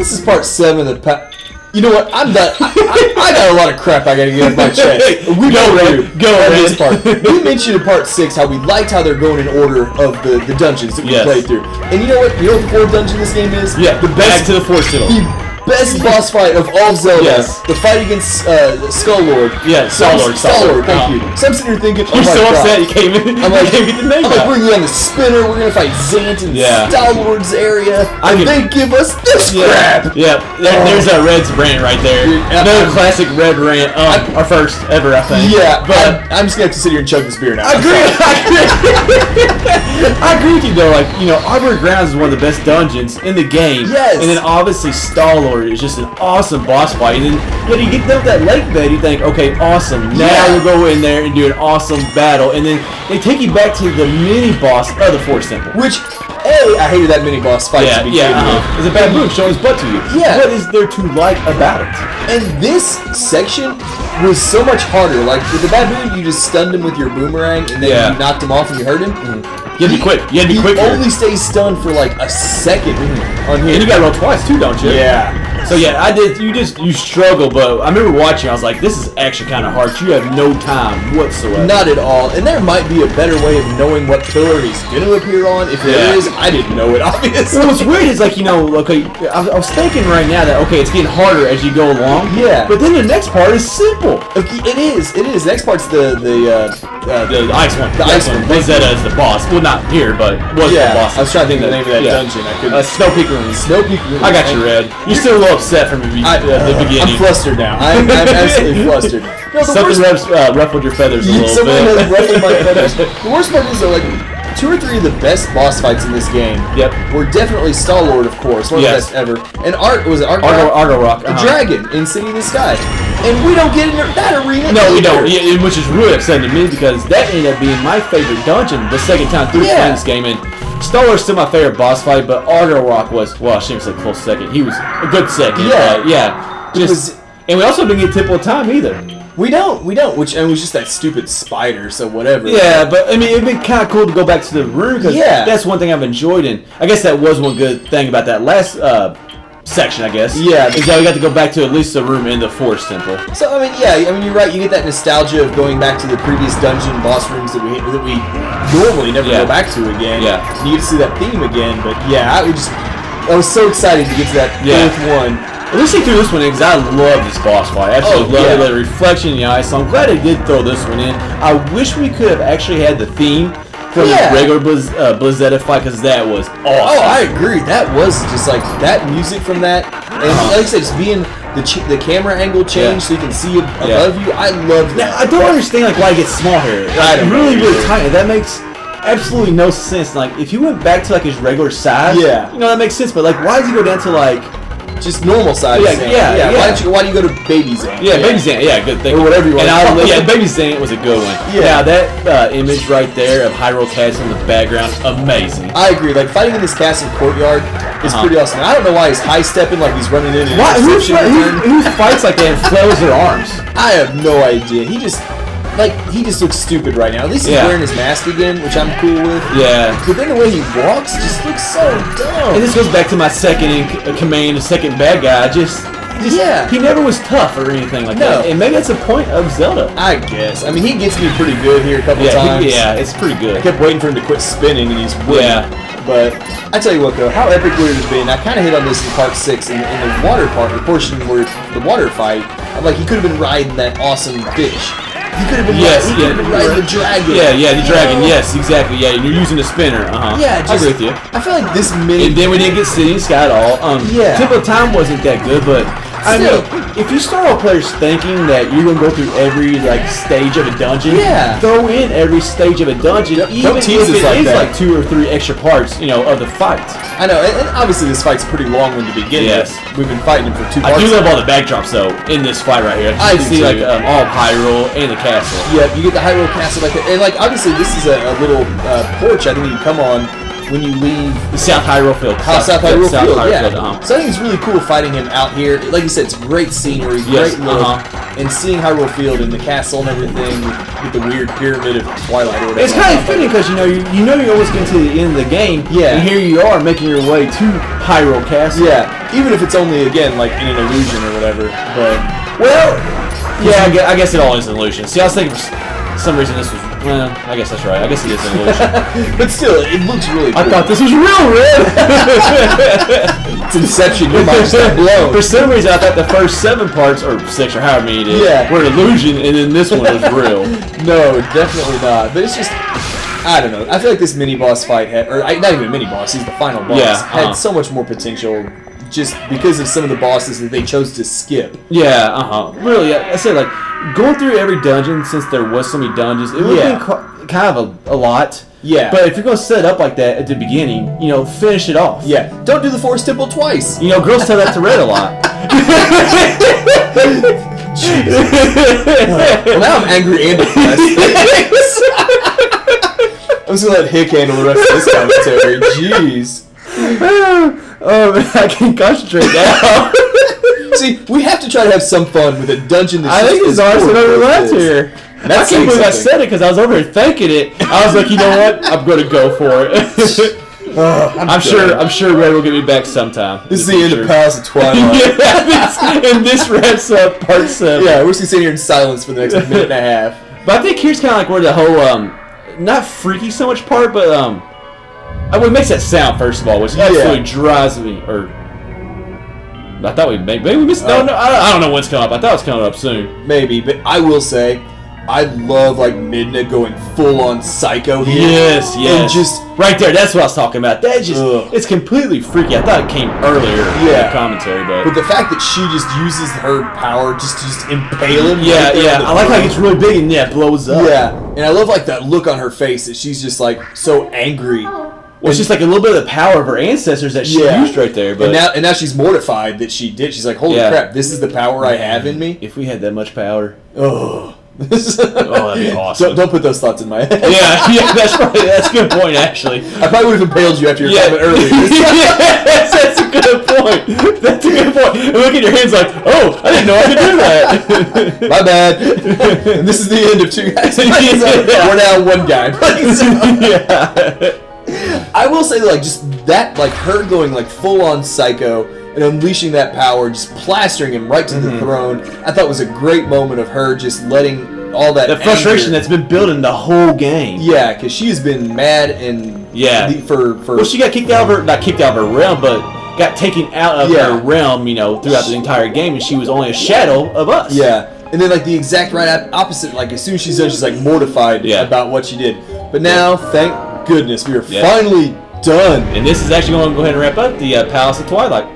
This is part 7 of the You know what? I'm done. I got a lot of crap I gotta get off my chest. We go this part. We mentioned in part 6 how we liked how they're going in order of the dungeons that we played through. And you know what? You know what the fourth dungeon in this game is? Yeah, the best back to the force tunnel. The best boss fight of all of Zelda. Yes. The fight against Skull Lord. Yeah, Skull Lord. Thank you. So I'm sitting here thinking, you're so upset you came in. I'm like, get the name we're going on the spinner. We're gonna fight Zant in Skull Lord's area, and they give us this crap. Yeah, there's a Red's rant right there. Another classic Red rant. Our first ever, I think. Yeah, but I'm just gonna have to sit here and chug this beer now. I agree. I agree with you though. Like, you know, Arbor Grounds is one of the best dungeons in the game. Yes. And then obviously Skull Lord is just an awesome boss fight. And then when you get done with that lake bed, you think, okay, awesome. Now we'll go in there and do an awesome battle. And then they take you back to the mini boss of the Force Temple. Which, I hated that mini boss fight. It's a baboon showing his butt to you. Yeah. What is there to like about it? And this section was so much harder. Like with the baboon, you just stunned him with your boomerang, and then you knocked him off and you hurt him. You had to be quick. You had to be quick. He only stays stunned for like a second on here. And you got to roll twice too, don't you? Yeah. So yeah, I did. You struggle, but I remember watching. I was like, this is actually kind of hard. You have no time whatsoever. Not at all. And there might be a better way of knowing what pillar he's going to appear on. If there is, I didn't know it, obviously. Well, what's weird is like, you know, okay, I was thinking right now that it's getting harder as you go along. Yeah. But then the next part is simple. Okay, it is. The next part's the ice one. The ice one. Zeta is the boss. Well, not here, but was the boss. I was trying to think of the name of that dungeon. I couldn't. Snowpeak Room. I got you, Red. You're still a little upset from the beginning. I'm flustered now. I'm absolutely flustered. No, something ruffled your feathers a little bit. Someone has ruffled my feathers. The worst part is, though, like, 2 or 3 of the best boss fights in this game were definitely Skull Lord, of course, one of the best ever. And Argo Rock, the dragon in City in the Sky. And we don't get in that arena. No, we don't. Yeah, which is really upsetting to me because that ended up being my favorite dungeon the second time through playing this game. And Skull Lord's still my favorite boss fight, but Argo Rock was, well, I shouldn't say close second. He was a good second. And we also didn't get Tipple of Time either. We don't. Which was just that stupid spider, so whatever. Yeah, but I mean, it'd be kind of cool to go back to the room because that's one thing I've enjoyed, and I guess that was one good thing about that last section, I guess. Yeah, is that we got to go back to at least the room in the Forest Temple. So I mean, you're right. You get that nostalgia of going back to the previous dungeon boss rooms that we normally never go back to again. Yeah, and you get to see that theme again. But I was so excited to get to that fourth one. At least they threw this one in because I love this boss fight. I absolutely love it. The reflection in the eyes. So I'm glad they did throw this one in. I wish we could have actually had the theme from the regular Blizzetta fight because that was awesome. Oh, I agree. That was just like that music from that. And like I said, just being the camera angle change so you can see it above you. I love that. Now, I don't understand like why it gets small here. Like, really tiny. That makes absolutely no sense. Like if he went back to like his regular size, you know, that makes sense. But like, why does he go down to like just normal size? Why do you go to Baby Zant? Baby Zant. Good thing. Or whatever you want. And Baby Zant was a good one. Now that image right there of Hyrule Castle in the background, amazing. I agree. Like fighting in this castle courtyard is pretty awesome. I don't know why he's high stepping like he's running in. Who fights like that and flails their arms? I have no idea. He just looks stupid right now. At least he's wearing his mask again, which I'm cool with. Yeah. But then the way he walks just looks so dumb. And this goes back to my second in command, the second bad guy. He never was tough or anything like that. And maybe that's the point of Zelda. I guess. I mean, he gets me pretty good here a couple times. It's pretty good. I kept waiting for him to quit spinning, and he's winning. But I tell you what, though, how epic would it have been? I kind of hit on this in Part 6 in the water part, the portion where the water fight. Like, he could have been riding that awesome fish. He could have been riding the dragon. The dragon. Yes, exactly. Yeah, and you're using the spinner. Yeah, I agree with you. I feel like this mini. And then we didn't get City and Sky at all. Temple of Time wasn't that good, but I mean, if you start all players thinking that you're gonna go through every stage of a dungeon, throw in every stage of a dungeon, even if it is like 2 or 3 extra parts, of the fight. I know, and obviously this fight's pretty long one to begin with. We've been fighting him for 2 parts. I do love all the backdrops though in this fight right here. I see all of Hyrule and the castle. Yeah, you get the Hyrule castle and obviously this is a little porch I think you can come on when you leave the South Hyrule Field. South Hyrule Field. So I think it's really cool fighting him out here. Like you said, it's great scenery, great look, and seeing Hyrule Field and the castle and everything with the weird pyramid of Twilight or whatever. It's kind of fitting because you're always getting to the end of the game. And here you are making your way to Hyrule Castle. even if it's only again like in an illusion or whatever. But yeah, I guess it all is an illusion. See, I was thinking for some reason this was. Well, I guess that's right. I guess it is an illusion. But still, it looks really cool. I thought this was real, Red! It's Inception, your mind just got blown. For some reason, I thought the first 7 parts, or 6, or however many it is, were an illusion, and then this one was real. No, definitely not. But it's just, I don't know. I feel like this mini-boss fight had, or not even a mini-boss, he's the final boss, had so much more potential just because of some of the bosses that they chose to skip. Yeah, Really, I said, like, going through every dungeon, since there was so many dungeons, it would have been kind of a lot. Yeah. But if you're going to set it up like that at the beginning, finish it off. Yeah. Don't do the Forest Temple twice. Girls tell that to Red a lot. Well, now I'm angry and depressed. I'm just going to let Hick handle the rest of this commentary. Jeez. I can't concentrate now. See, we have to try to have some fun with a dungeon that's I think it's honestly over left here. That's I can't believe I said it because I was over here thinking it. I was like, you know what? I'm going to go for it. I'm sure Red will get me back sometime. This is the end of Palace of Twilight. And this wraps up part 7. Yeah, we're just going to sit here in silence for the next minute and a half. But I think here's kind of like where the whole, not freaky so much part, but it makes that sound, first of all, which absolutely drives me, I thought maybe we missed. No, I don't know when it's coming up. I thought it was coming up soon. Maybe, but I will say, I love like Midna going full on psycho here. Yes. And just right there. That's what I was talking about. That just it's completely freaky. I thought it came earlier in the commentary, but the fact that she just uses her power just to just impale him. I like how it gets really big and blows up. Yeah, and I love like that look on her face that she's just like so angry. Well, it's just like a little bit of the power of her ancestors that she used right there. But and now she's mortified that she did. She's like, holy crap, this is the power I have in me. If we had that much power. That'd be awesome. Don't put those thoughts in my head. That's a good point, actually. I probably would have impaled you after your comment earlier. That's a good point. That's a good point. And look at your hands like, oh, I didn't know I could do that. My bad. And this is the end of 2 guys. We're now 1 guy. I will say, like, just that, like, her going, like, full-on psycho and unleashing that power, just plastering him right to the throne, I thought was a great moment of her just letting all that the frustration that's been building the whole game. Yeah, because she's been mad and... for... Well, she got kicked out of her... Not kicked out of her realm, but got taken out of her realm, throughout the entire game, and she was only a shadow of us. Yeah. And then, like, the exact right opposite, like, as soon as she's done, she's, like, mortified about what she did. But now, thank goodness, we are finally done. And this is actually going to go ahead and wrap up the Palace of Twilight.